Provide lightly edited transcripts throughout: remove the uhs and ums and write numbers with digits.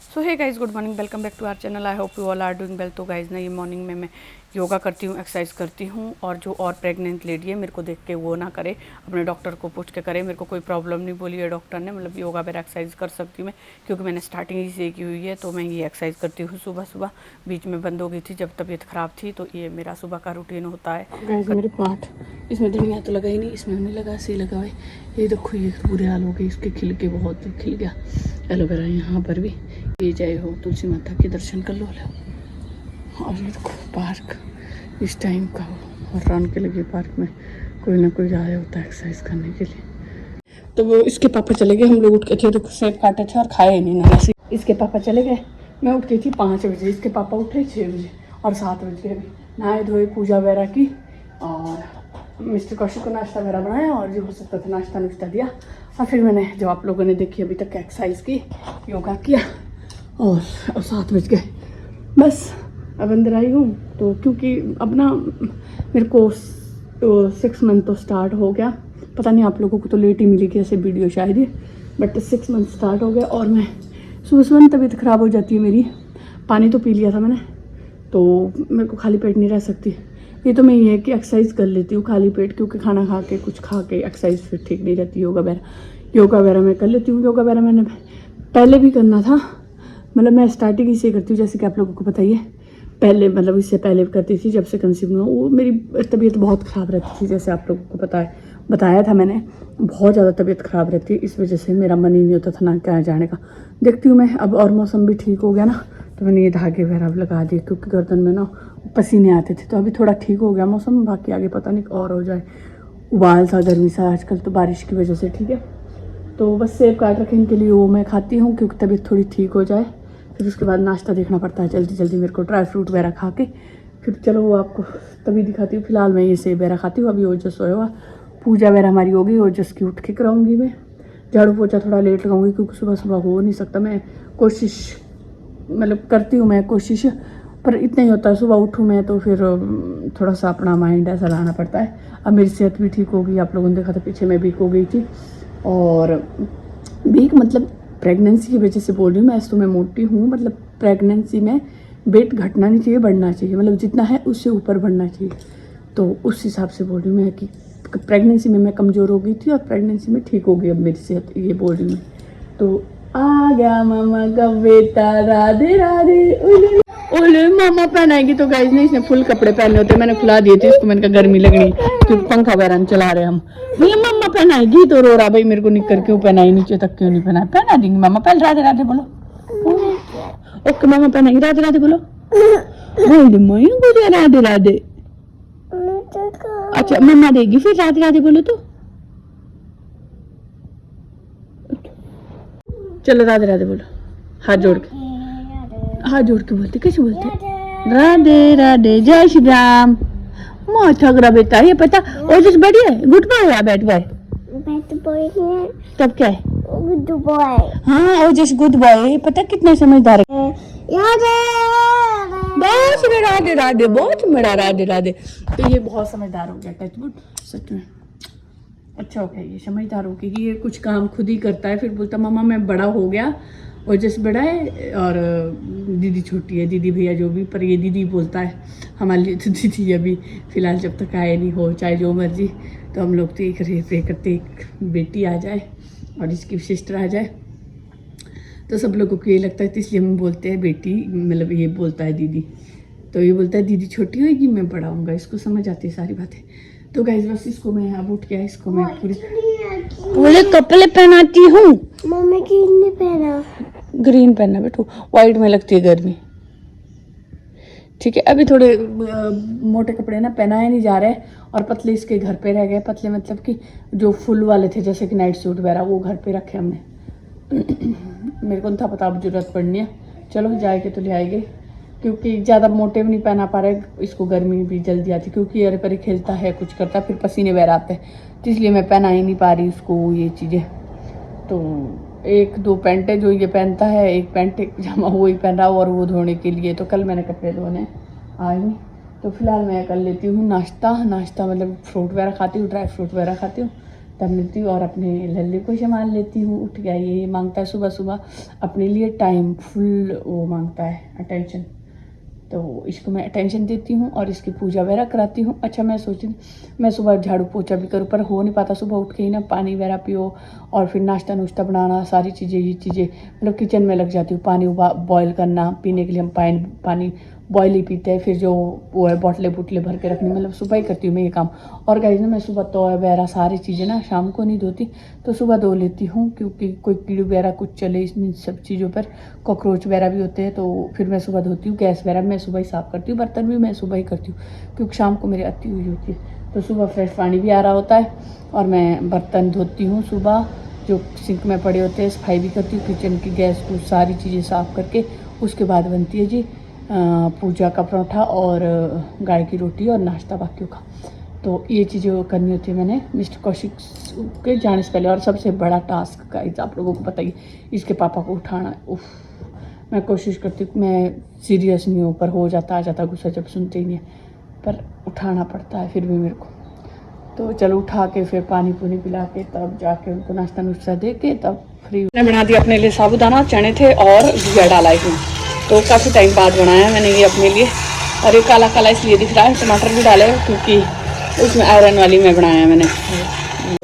So hey guys, good morning, welcome back to our channel. I hope you all are doing well. तो guys ना, ये morning में मैं योगा करती हूँ, एक्सरसाइज करती हूँ। और जो और प्रेग्नेंट लेडी है, मेरे को देख के वो ना करे, अपने डॉक्टर को पूछ के करे। मेरे को कोई प्रॉब्लम नहीं बोली है डॉक्टर ने, मतलब योगा वगैरह एक्सरसाइज कर सकती हूँ मैं, क्योंकि मैंने स्टार्टिंग ही से की हुई है। तो मैं ये एक्सरसाइज करती हूँ सुबह सुबह। बीच में बंद हो गई थी जब तबीयत ख़राब थी। तो ये मेरा सुबह का रूटीन होता है। गाइज़ मेरे पाँच, इसमें धनिया तो लगा ही नहीं, इसमें नहीं लगा, सही लगा है। ये देखो, ये बुरे हाल हो गए इसके, खिल के बहुत खिल गया एलोवेरा यहाँ पर भी। ये जय हो तुलसी माता के दर्शन कर लो। और ये देखो पार्क इस टाइम का और रन के लगे पार्क में कोई ना कोई आया होता है एक्सरसाइज करने के लिए। तो वो इसके पापा चले गए, हम लोग उठ के थे तो सेब काटे थे और खाए नहीं ना। इसके पापा चले गए, मैं उठ गई थी 5 बजे, इसके पापा उठे 6 बजे और 7 बजे अभी नहाए धोए, पूजा वगैरह की और मिस्टर कौशिक को नाश्ता वगैरह बनाया और जो हो सकता था नाश्ता नुश्ता दिया। और फिर मैंने, जो आप लोगों ने देखी अभी तक, एक्सरसाइज की, योगा किया और 7 बज गए बस। अब अंदर आई हूँ तो क्योंकि अब ना मेरे को 6 मंथ तो स्टार्ट हो गया। पता नहीं आप लोगों को तो लेट ही मिलेगी ऐसे वीडियो शायद ही, बट 6 मंथ स्टार्ट हो गया। और मैं सुबह सुबह तबीयत ख़राब हो जाती है मेरी। पानी तो पी लिया था मैंने, तो मेरे को खाली पेट नहीं रह सकती। ये तो मैं ये है कि एक्सरसाइज कर लेती हूँ खाली पेट, क्योंकि खाना खा के कुछ खा के एक्सरसाइज फिर ठीक नहीं रहती। योगा वगैरह मैं कर लेती हूँ। योगा वगैरह मैंने पहले भी करना था, मतलब मैं स्टार्टिंग इसे करती हूँ, जैसे कि आप लोगों को पता ही है। पहले मतलब इससे पहले करती थी, जब से कंसीव हुआ वो मेरी तबीयत बहुत ख़राब रहती थी, जैसे आप लोगों को पता है, बताया था मैंने। बहुत ज़्यादा तबीयत ख़राब रहती है, इस वजह से मेरा मन ही नहीं होता था ना कहाँ जाने का। देखती हूँ मैं अब, और मौसम भी ठीक हो गया ना, तो मैंने ये धागे वगैरह लगा दिए, क्योंकि गर्दन में ना पसीने आते थे। तो अभी थोड़ा ठीक हो गया मौसम, बाकी आगे पता नहीं और हो जाए। उबाल सा, गर्मी सा आजकल तो बारिश की वजह से, ठीक है। तो बस सेब काट रखे इनके लिए, वो मैं खाती हूँ क्योंकि तबीयत थोड़ी ठीक हो जाए। फिर उसके बाद नाश्ता देखना पड़ता है जल्दी जल्दी मेरे को, ड्राई फ्रूट वगैरह खा के। फिर चलो वो आपको तभी दिखाती हूँ। फिलहाल मैं ये सेब वगैरह खाती हूँ। अभी ओजस सोया हुआ, पूजा वगैरह हमारी होगी, ओजस की उठ के कराऊंगी मैं। झाड़ू पोछा थोड़ा लेट लगाऊंगी क्योंकि सुबह सुबह हो नहीं सकता। मैं कोशिश मतलब करती हूँ मैं कोशिश, पर इतना ही होता है। सुबह उठूँ मैं तो फिर थोड़ा सा अपना माइंड ऐसा लाना पड़ता है। अब मेरी सेहत भी ठीक हो गई, आप लोगों ने देखा था पीछे मैं वीक हो गई थी। और वीक मतलब प्रेगनेंसी की वजह से बोल रही हूँ मैं, ऐसे तो मैं मोटी हूँ, मतलब प्रेगनेंसी में वेट घटना नहीं चाहिए, बढ़ना चाहिए, मतलब जितना है उससे ऊपर बढ़ना चाहिए। तो उस हिसाब से बोल रही हूँ मैं कि प्रेगनेंसी में मैं कमज़ोर हो गई थी और प्रेगनेंसी में ठीक हो गई अब मेरी सेहत, ये बोल रही हूँ मैं। तो आ गया मामा का बेटा, राधे राधे। ओले मामा पहनाएगी तो गाइस ने, इसने फुल कपड़े पहने होते, मैंने खुला दिए थे इसको, मैंने कहा गर्मी लगनी, क्योंकि पंखा वगैरह चला रहे हम। भैया मम्मा पहनाएगी तो रो रहा, भाई मेरे को निक्कर क्यों पहनाई, नीचे तक क्यों नहीं पहना। पहना देंगी मामा, पहले राधे राधे बोलो। ओके मामा पहनाएगी, राधे राधे बोलो। बोल राधे राधे। अच्छा मम्मा देगी फिर, राधे राधे बोलो तो। चलो राधे राधे बोलो, हाथ जोड़ के, हाथ जोड़ के बोलते, कैसे बोलते, राधे राधे, जय श्री राम। मोह ठगरा बेटा, ये पता ओजस बढ़िया है, गुड बॉय है, बैड बॉय। तब क्या है, गुड बॉय। हाँ ओजस गुड बॉय, पता कितने समझदार है। बस राधे राधे, बहुत बड़ा राधे राधे। तो ये बहुत समझदार हो गया, टचवुड, सच में अच्छा हो गया, ये समझदार हो गया कि ये कुछ काम खुद ही करता है। फिर बोलता मामा मैं बड़ा हो गया, ओजस बड़ा है और दीदी छोटी है, दीदी भैया जो भी, पर ये दीदी बोलता है हमारे लिए। तो दीदी अभी फ़िलहाल जब तक आए नहीं हो, चाहे जो मर्जी, तो हम लोग तो एक प्रे करते एक बेटी आ जाए और इसकी सिस्टर आ जाए, तो सब लोगों को ये लगता है, तो इसलिए हम बोलते हैं बेटी, मतलब ये बोलता है दीदी, तो ये बोलता है दीदी छोटी होगी मैं बड़ा हूँगा, इसको समझ आती है सारी बातें। तो गाइस बस इसको मैं अब उठ गया, इसको मैं पूरे कपड़े पहनाती हूँ। मम्मी ग्रीन नहीं पहना, ग्रीन पहनना बेटू, वाइट में लगती है गर्मी, ठीक है। अभी थोड़े मोटे कपड़े ना पहनाए नहीं जा रहे, और पतले इसके घर पे रह गए। पतले मतलब कि जो फुल वाले थे, जैसे कि नाइट सूट वगैरह, वो घर पे रखे हमने। मेरे को नहीं था पता अब जरूरत पड़नी है, चलो जाएंगे तो ले आएंगे, क्योंकि ज़्यादा मोटे भी नहीं पहना पा रहे, इसको गर्मी भी जल्दी आती, क्योंकि अरे परे खेलता है, कुछ करता है, फिर पसीने वगैरह आते हैं, तो इसलिए मैं पहना ही नहीं पा रही उसको ये चीज़ें। तो 1-2 पैंटें जो ये पहनता है, एक पैंट एक पजामा वो ही पहन रहा, और वो धोने के लिए तो कल मैंने कपड़े धोने आज नहीं। तो फिलहाल मैं कर लेती हूँ नाश्ता मतलब फ्रूट वगैरह खाती हूँ, ड्राई फ्रूट वगैरह खाती हूँ, तब मिलती हूँ और अपने लल्ले को संभाल लेती हूँ। उठ गया ये मांगता है सुबह सुबह अपने लिए टाइम, फुल वो मांगता है अटेंशन, तो इसको मैं अटेंशन देती हूँ और इसकी पूजा वगैरह कराती हूँ। अच्छा मैं सोचती मैं सुबह झाड़ू पोछा भी करूँ, पर हो नहीं पाता। सुबह उठ के ही ना पानी वगैरह पियो और फिर नाश्ता नुश्ता बनाना, सारी चीज़ें ये चीज़ें मतलब किचन में लग जाती हूँ। पानी बॉयल करना, पीने के लिए हम पानी बॉयल ही पीते हैं, फिर जो वो है बोतलें बुटलें भर के रखनी, मतलब सुबह ही करती हूँ मैं ये काम। और गाइस ना मैं सुबह तौल वगैरह सारी चीज़ें ना शाम को नहीं धोती, तो सुबह धो लेती हूँ, क्योंकि कोई कीड़े वगैरह कुछ चले इसमें सब चीज़ों पर, कॉकरोच वगैरह भी होते हैं, तो फिर मैं सुबह धोती हूँ। गैस वगैरह मैं सुबह ही साफ़ करती हूँ, बर्तन भी मैं सुबह ही करती हूँ, क्योंकि शाम को मेरी अति हुई होती है। तो सुबह फ्रेश पानी भी आ रहा होता है और मैं बर्तन धोती हूँ सुबह, जो सिंक में पड़े होते हैं, सफाई भी करती हूँ किचन की, गैस को सारी चीज़ें साफ़ करके उसके बाद बनती है जी पूजा का परोठा और गाय की रोटी और नाश्ता बाकियों का। तो ये चीज़ें करनी होती है मैंने मिस्टर कौशिक के जाने से पहले। और सबसे बड़ा टास्क का आप लोगों को पता ही, इसके पापा को उठाना। उफ, मैं कोशिश करती हूँ, मैं सीरियस नहीं हूँ, पर हो जाता आ जाता गुस्सा जब सुनते ही नहीं है, पर उठाना पड़ता है फिर भी मेरे को। तो चलो उठा के फिर पानी पुनी पिला के तब जाके उनको नाश्ता नुश्ता दे के तब फ्री। मैंने बना दिया अपने लिए साबूदाना, चने थे और घिया डाला इसमें, तो काफ़ी टाइम बाद बनाया मैंने ये अपने लिए। और ये काला काला इसलिए दिख रहा है, टमाटर भी डाले क्योंकि उसमें आयरन वाली में बनाया मैंने।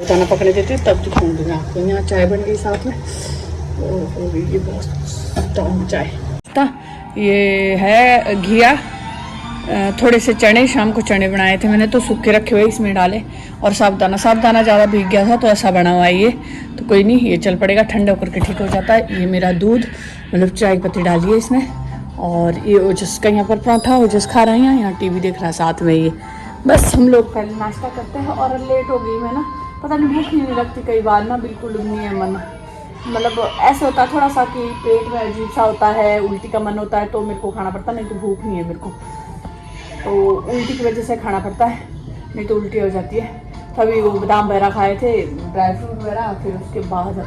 दाना पकने देते तब दिखाऊंगी मैं आपको। यहाँ चाय बन गई साथ में, और ये बहुत स्ट्रॉन्ग चाय। ये है घिया, थोड़े से चने, शाम को चने बनाए थे मैंने, तो सूखे रखे हुए इसमें डाले, और साबुदाना ज़्यादा भीग गया था तो ऐसा बना हुआ है ये। तो कोई नहीं, ये चल पड़ेगा, ठंडा होकर के ठीक हो जाता है। ये मेरा दूध, मतलब चाय पत्ती डाली है इसमें। और ये ओजस का यहाँ पर पराठा, ओजस खा रहे हैं, यहाँ टीवी देख रहा है साथ में। ये बस हम लोग पहले नाश्ता करते हैं। और लेट हो गई मैं ना, पता नहीं भूख ही नहीं लगती कई बार ना, बिल्कुल नहीं है मन, मतलब ऐसा होता है थोड़ा सा कि पेट में अजीब सा होता है, उल्टी का मन होता है तो मेरे को खाना पड़ता, नहीं तो भूख नहीं है मेरे को। तो उल्टी की वजह से खाना पड़ता है, नहीं तो उल्टी हो जाती है। तभी वो बादाम वगैरह खाए थे, ड्राई फ्रूट वगैरह, फिर उसके बाद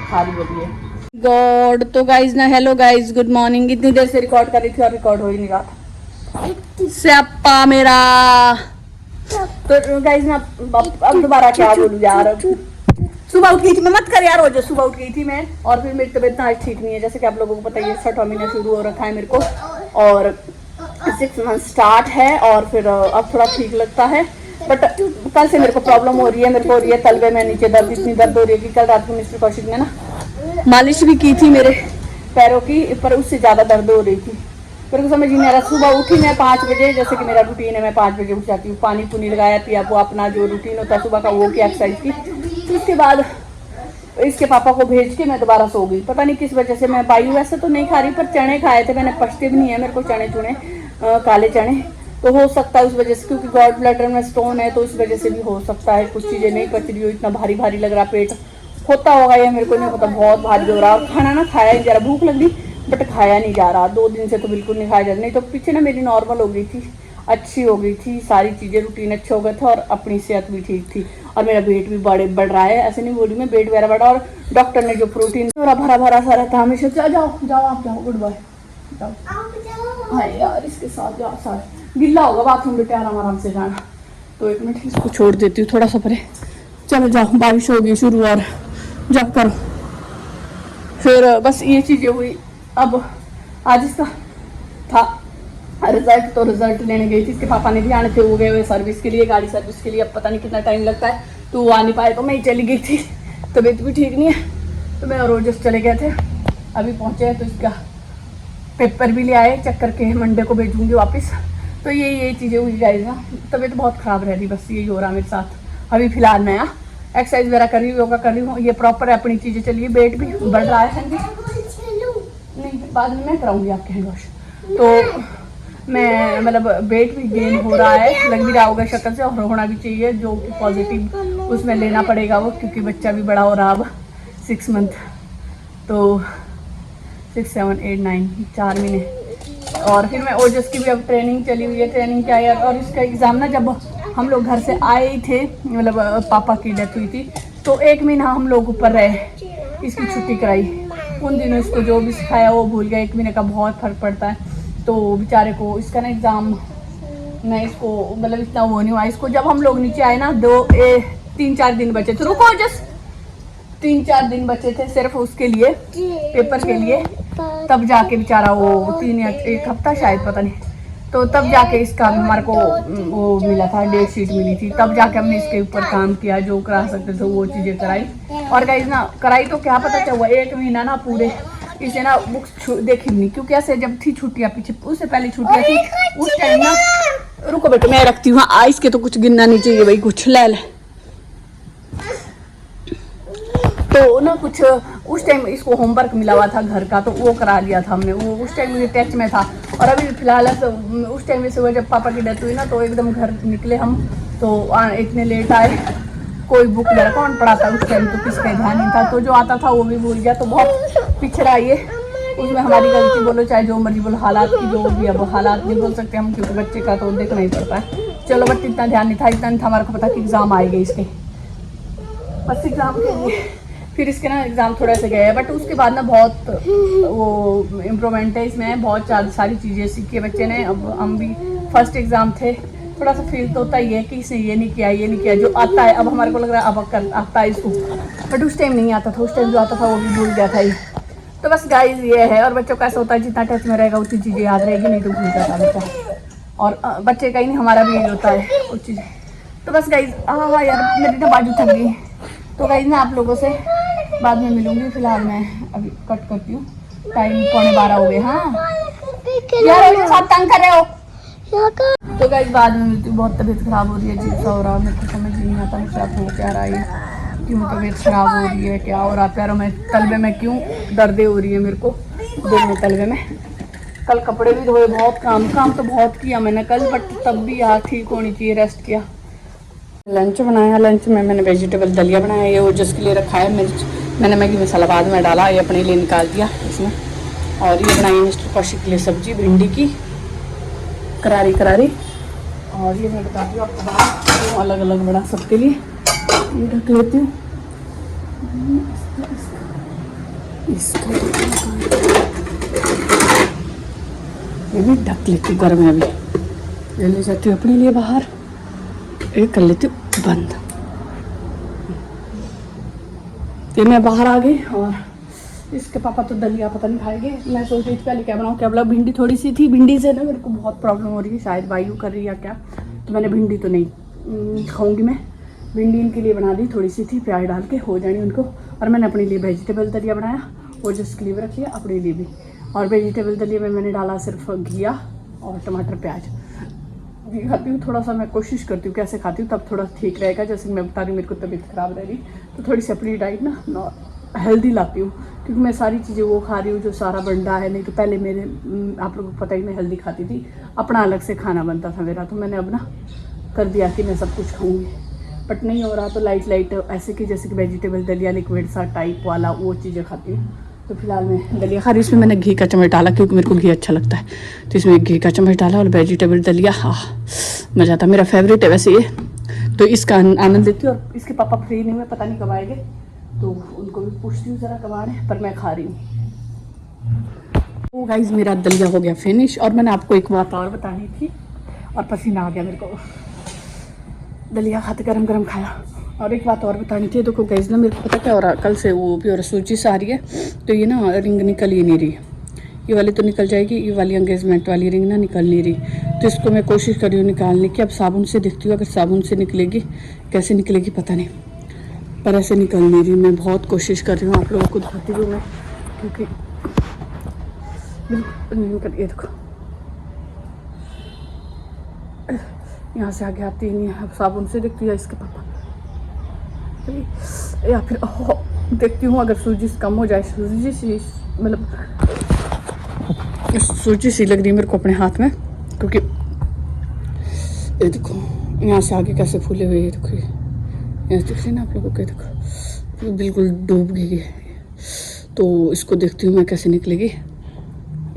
खा रही होती है। गॉड, तो गाइज ना, हेलो गाइज, गुड मॉर्निंग। इतनी देर से रिकॉर्ड कर रही थी और रिकॉर्ड हो ही नहीं रहा था, स्यापा मेरा। तो गाइज ना अब दोबारा क्या बोलूँ यार, सुबह उठ गई थी मैं, मत कर यार, जो सुबह उठ गई थी मैं, और फिर मेरी तबीयत आज ठीक नहीं है, जैसे कि आप लोगों को पता ही है, 6वां महीना शुरू हो रखा है मेरे को, और 6 मंथ स्टार्ट है, और फिर अब थोड़ा ठीक लगता है। बट कल से मेरे को प्रॉब्लम हो रही है, मेरे को हो रही है तलवे में नीचे दर्द, इतनी दर्द हो रही है कि कल रात को मिस्टर कौशिक ने ना मालिश भी की थी मेरे पैरों की, पर उससे ज़्यादा दर्द हो रही थी। मेरे को समझ नहीं आ रहा। सुबह उठी मैं 5 बजे, जैसे कि मेरा रूटीन है, मैं 5 बजे उठ जाती हूँ, पानी पुनी लगाया, पिया, वो अपना जो रूटीन होता है सुबह का वो किया, एक्सरसाइज की। फिर उसके बाद इसके पापा को भेज के मैं दोबारा सो गई, पता नहीं किस वजह से। मैं बायू वैसे तो नहीं खा रही, पर चने खाए थे मैंने, पचते भी नहीं है मेरे को चने चुने, काले चने, तो हो सकता है उस वजह से, क्योंकि गॉड ब्लैडर में स्टोन है, तो इस वजह से भी हो सकता है कुछ चीज़ें नहीं पच रही हो, इतना भारी भारी लग रहा पेट, होता होगा ये, मेरे को नहीं पता, बहुत भारी हो रहा। और खाना ना खाया नहीं जा रहा, भूख लगी बट खाया नहीं जा रहा, 2 दिन से तो बिल्कुल नहीं खाया जा रहा। नहीं तो पीछे ना मेरी नॉर्मल हो गई थी, अच्छी हो गई थी, सारी चीज़ें रूटीन अच्छे हो गए थे, और अपनी सेहत भी ठीक थी, और मेरा वेट भी बढ़ रहा है, ऐसे नहीं बोली मैं, वेट वगैरह बढ़ा। और डॉक्टर ने जो प्रोटीन थोड़ा भरा भरा सा रहता हमेशा, जाओ आप जाओ, गुड बाय, हाँ यार इसके साथ जाओ, साथ गिल्ला होगा बाथरूम, बेटे आराम से जाना। तो 1 मिनट इसको छोड़ देती हूँ थोड़ा सा परे, चलो जाओ, बारिश होगी शुरू, और जब करो। फिर बस ये चीज़ें हुई। अब आज इसका था रिजल्ट, तो रिजल्ट लेने गई थी, इसके पापा ने भी आने थे, वो गए हुए सर्विस के लिए, गाड़ी सर्विस के लिए, अब पता नहीं कितना टाइम लगता है, तो वो आ नहीं पाए, तो मैं ही चली गई थी, तबीयत भी ठीक नहीं है, तो मैं और रोज चले गए थे, अभी पहुँचे हैं, तो इसका पेपर भी ले आए, चेक करके मंडे को भेजूंगी वापस। तो ये चीज़ें हुई गाइस ना, तबीयत बहुत ख़राब रह रही, बस यही हो रहा मेरे साथ। अभी फिलहाल मैं एक्सरसाइज वगैरह कर रही हूँ, योगा कर रही हूँ, ये प्रॉपर अपनी चीज़ें चलिए, वेट भी बढ़ रहा है, नहीं बाद में मैं कराऊंगी आपके हैंड वॉश। तो मैं मतलब वेट भी गेन हो रहा है, लग भी रहा होगा शक्ल से, और होना भी चाहिए, जो कि पॉजिटिव उसमें लेना पड़ेगा वो, क्योंकि बच्चा भी बड़ा हो रहा अब 6 मंथ, तो 6, 7, 8, 9 4 महीने। और फिर मैं ओजस की भी अब ट्रेनिंग चली हुई है, ट्रेनिंग क्या है। और इसका एग्ज़ाम ना, जब हम लोग घर से आए थे, मतलब पापा की डेथ हुई थी, तो 1 महीना हम लोग ऊपर रहे, इसकी छुट्टी कराई, उन दिनों इसको जो भी सिखाया वो भूल गया। 1 महीने का बहुत फ़र्क पड़ता है, तो बेचारे को इसका ना एग्ज़ाम, मैं इसको मतलब इतना वो नहीं हुआ इसको। जब हम लोग नीचे आए ना, 3-4 दिन बचे थे, रुको जस्ट 3-4 दिन बचे थे सिर्फ उसके लिए, पेपर के लिए। तब जाके बेचारा वो 3 या 1 हफ्ता शायद, पता नहीं, तो तब जाके इसका हमारे को वो मिला था, डेट शीट मिली थी। तब जाके हमने इसके ऊपर काम किया, जो करा सकते थे वो चीज़ें कराई। और गाइस ना कराई तो क्या पता चला, 1 महीना ना पूरे इसे ना बुक्स देखी नहीं, क्योंकि ऐसे जब थी छुट्टियाँ पीछे, उससे पहले छुट्टियाँ थी उस टाइम ना, रुको बेटे मैं रखती हूँ। हाँ इसके तो कुछ गिनना नहीं चाहिए भाई, कुछ ले ले। तो ना कुछ उस टाइम इसको होमवर्क मिला हुआ था घर का, तो वो करा लिया था हमने, वो उस टाइम मुझे टच में था। और अभी फिलहाल उस टाइम से वो जब पापा की डेथ हुई ना, तो एकदम घर निकले हम, तो इतने लेट आए, कोई बुक वगैरह कौन पढ़ाता उस टाइम, तो किसका ध्यान नहीं था, तो जो आता था वो भी भूल गया, तो बहुत पिछड़ा ये। उसमें हमारी गलती बोलो चाहे जो मर्जी बोलो, हालात की जो भी, अब हालात नहीं बोल सकते हम, क्योंकि बच्चे का तो देखना ही पड़ता है। चलो बट इतना ध्यान नहीं था, इतना नहीं था हमारे को पता कि एग्ज़ाम आएंगे इसके, बस एग्ज़ाम के लिए फिर इसके ना एग्ज़ाम थोड़े से गए हैं। बट उसके बाद ना बहुत वो इम्प्रूवमेंट है इसमें, बहुत सारी चीज़ें सीखी है बच्चे ने। अब हम भी फर्स्ट एग्ज़ाम थे, थोड़ा सा फील तो होता ही है कि इसने ये नहीं किया, जो आता है अब हमारे को लग रहा है अब आता है इसको, बट उस टाइम नहीं आता था, उस टाइम जो आता था वो भी भूल गया था ये। तो बस गाइस ये है, और बच्चों का ऐसा होता है जितना टच में रहेगा उतनी चीज़ें याद रहेगी, नहीं तो भूल जाता बच्चा। और बच्चे का ही नहीं हमारा भी यही होता है कुछ चीज़ें। तो बस गाइस हाँ यार मेरी ना बाजू थक गई, तो गाइस मैं आप लोगों से बाद में मिलूंगी। फिलहाल मैं अभी कट करती हूँ, टाइम 11:15 हो गए। हाँ यार मेरे साथ तंग कर रहे हो। तो गाइस बाद में मिलती हूँ, बहुत तबीयत खराब हो रही है, अजीब सा हो रहा है, मेरे को समझ नहीं आता मेरे साथ हो क्या रहा है, क्यों तबीयत खराब हो रही है, क्या हो रहा है, पैरों में तलवे में क्यों दर्दें हो रही है मेरे को, दिल में तलवे में। कल कपड़े भी धोए, बहुत काम तो बहुत किया मैंने कल, बट तब भी यार ठीक होनी चाहिए, रेस्ट किया। लंच बनाया, लंच में मैंने वेजिटेबल दलिया बनाया, ये वो जिसके लिए रखा है मिर्च, मैंने मैगी मसाला बाद में डाला, ये अपने लिए निकाल दिया इसमें। और ये बनाई मिस्टर कौशिक के लिए सब्जी भिंडी की करारी। और ये मैं बताती हूँ आपको बाहर अलग अलग बना सबके लिए, ये ढक लेती हूँ इसका, ये भी ढक लेती हूँ, गर्म है अभी, ये ले जाती हूँ अपने लिए बाहर, ये कर लेती हूँ बंद। ये मैं बाहर आ गई, और इसके पापा तो दलिया पता नहीं खाएंगे। मैं सोच रही थी पहले क्या बनाऊँ, क्या बोला, भिंडी थोड़ी सी थी, भिंडी से ना मेरे को बहुत प्रॉब्लम हो रही है, शायद वायु कर रही है क्या, तो मैंने भिंडी तो नहीं खाऊंगी मैं, भिंडी इनके लिए बना दी, थोड़ी सी थी, प्याज डाल के हो जानी उनको। और मैंने अपने लिए वेजिटेबल दलिया बनाया, वो जिसके लिए भी रखी है अपने लिए भी। और वेजिटेबल दलिया में मैंने डाला सिर्फ घिया और टमाटर प्याज। घी खाती हूँ थोड़ा सा, मैं कोशिश करती हूँ कैसे खाती हूँ तब थोड़ा ठीक रहेगा, जैसे मैं बता रही हूँ मेरे को तबीयत ख़राब रह रही, तो थोड़ी सी अपनी डाइट ना हेल्दी लाती हूँ, क्योंकि मैं सारी चीज़ें वो खा रही हूँ जो सारा बंडा है। नहीं तो पहले मेरे आप लोगों को पता ही मैं हेल्दी खाती थी, अपना अलग से खाना बनता था मेरा, तो मैंने अब ना कर दिया कि मैं सब कुछ खाऊंगी, बट नहीं हो रहा, तो लाइट ऐसे कि जैसे कि वेजिटेबल दलिया लिक्विड सा टाइप वाला वो चीज़ें खाती हूँ। तो फिलहाल मैं दलिया खा रही, इसमें मैंने घी का चम्मच डाला क्योंकि मेरे को घी अच्छा लगता है, तो इसमें घी का चम्मच डाला और वेजिटेबल दलिया, हाँ मज़ा आता, मेरा फेवरेट है वैसे ये, तो इसका आनंद लेती हूँ। और इसके पापा फ्री नहीं हुए, पता नहीं कब आएंगे, तो उनको भी पूछती हूँ ज़रा कब आ रहे हैं, पर मैं खा रही हूँ। तो गाइस मेरा दलिया हो गया फिनिश। और मैंने आपको एक बात और बतानी थी, और पसीना आ गया मेरे को, दलिया खाते गरम गरम खाया। और एक बात और बतानी थी, देखो गाइस ना मेरे को पता क्या हो रहा, कल से वो भी और सूजी सा आ रही है, तो ये ना रिंग निकल ही नहीं रही, ये वाली तो निकल जाएगी, ये वाली एंगेजमेंट वाली रिंग ना निकल नहीं रही, तो इसको मैं कोशिश कर रही हूँ निकालने की। अब साबुन से देखती हूँ, अगर साबुन से निकलेगी, कैसे निकलेगी पता नहीं, पर ऐसे निकल नहीं रही। मैं बहुत कोशिश कर रही हूँ, आप लोगों को दिखाती हूँ मैं, क्योंकि ये देखो यहाँ से आगे आती ही नहीं है। अब साबुन से देखती है इसके पापा, या फिर देखती हूँ अगर सूजी कम हो जाए, सूजी सी मतलब सूजी सी लग रही है मेरे को अपने हाथ में, क्योंकि ये देखो यहाँ से आगे कैसे फूले हुए, ये देखो यहाँ दिख रही ना आप लोगों को, देखो बिल्कुल डूब गई है, तो इसको देखती हूँ मैं कैसे निकलेगी।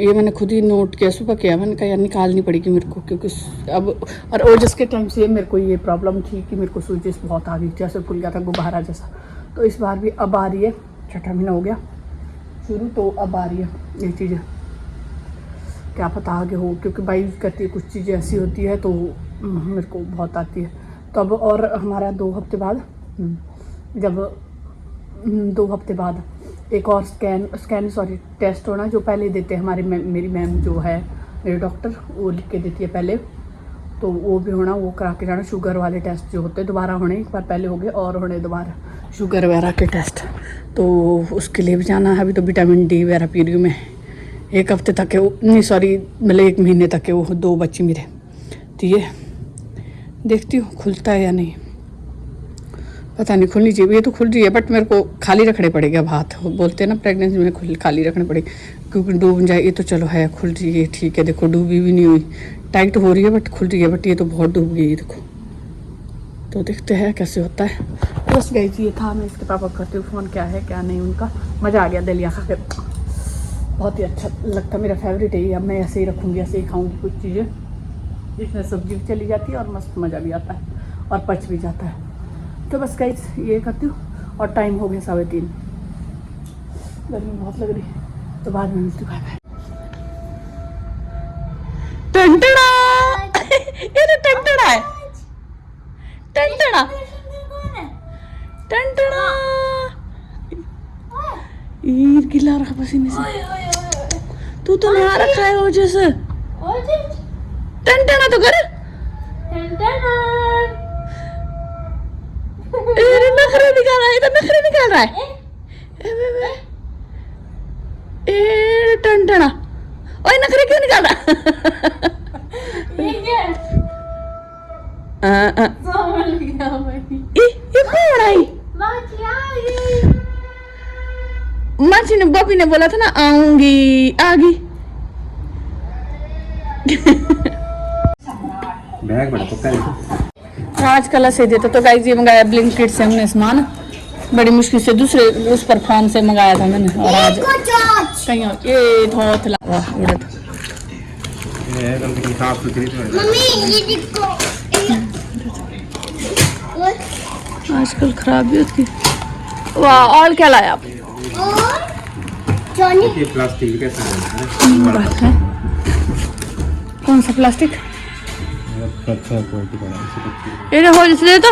ये मैंने खुद ही नोट किया, सुबह किया, मैंने कहा यार निकालनी पड़ेगी मेरे को, क्योंकि अब और ओजस के टाइम से मेरे को ये प्रॉब्लम थी कि मेरे को सूजी बहुत आ गई थी, जैसे फूल गया था गुब्बारा जैसा, तो इस बार भी अब आ रही है, 6ठा महीना हो गया शुरू, तो अब आ रही है ये चीज़ें, क्या पता आगे हो, क्योंकि बाई करती है कुछ चीज़ें ऐसी होती है, तो मेरे को बहुत आती है। तो अब और हमारा 2 हफ्ते बाद जब 2 हफ्ते बाद एक और टेस्ट होना, जो पहले देते हैं हमारी मेरी मैम जो है मेरे डॉक्टर, वो लिख के देती है पहले, तो वो भी होना, वो करा के जाना। शुगर वाले टेस्ट जो होते हैं दोबारा होने, एक बार पहले हो गए और होने दोबारा शुगर वगैरह के टेस्ट, तो उसके लिए भी जाना है। अभी तो विटामिन डी वगैरह पी रही हूँ मैं। 1 हफ्ते तक है वो, नहीं सॉरी मतलब 1 महीने तक है वो, 2 बच्चे मेरे, तो ये देखती हूँ खुलता है या नहीं, पता नहीं। खुलनी चाहिए, ये तो खुल रही है बट मेरे को खाली रखने पड़ेगा अब हाथ, बोलते हैं ना प्रेगनेंसी में खाली रखने पड़ेगी, क्योंकि डूब जाए। ये तो चलो है, खुल रही है, ठीक है। देखो डूबी भी नहीं हुई, टाइट हो रही है बट खुल रही है, बट ये तो बहुत डूब गई है, देखो। तो देखते हैं कैसे होता है। बस गई थी, ये था। मैं इसके पापा को करती हूँ फ़ोन, क्या है क्या नहीं उनका। मज़ा आ गया दलिया खा के, बहुत ही अच्छा लगता, मेरा फेवरेट है। अब मैं ऐसे ही रखूँगी, ऐसे ही खाऊँगी कुछ चीज़ें जिसमें सब्जी भी चली जाती है और मस्त मज़ा भी आता है और पच भी जाता है। तो बस गाइस ये करती हूँ, और टाइम हो गया 3:30, गर्मी बहुत लग रही है, तो बाद में मिलती हूँ। Bye bye. टंटड़ा ये तो टंटड़ा है, टंटड़ा टंटड़ा ईर गिला रखा पसीने से। तू तो नहा रखा है वजह से। टंटड़ा तो कर, नखरे निकाल रहा है, तो नखरे निकाल रहा है। ए टंटड़ा, ओए नखरे क्यों निकाल रहा? ये कौन आई? मासी ने, बॉबी ने बोला था ना आऊंगी, आ गई। बैग बड़ा पक्का है। आजकल ऐसे देते। तो गाइस ये मंगाया ब्लिंकिट से हमने सामान, बड़ी मुश्किल से दूसरे उस पर फोन से मंगाया था मैंने, और आज कहीं ये थोथ लगा उड़द। ये गंदगी साफ सुथरी तो है। मम्मी ये देखो, आजकल खराब भी होती। वाह, और क्या लाया आप? और जॉनी ये प्लास्टिक के सामान है। कौन सा प्लास्टिक? अच्छा क्वालिटी का है। ये हो जिसले तो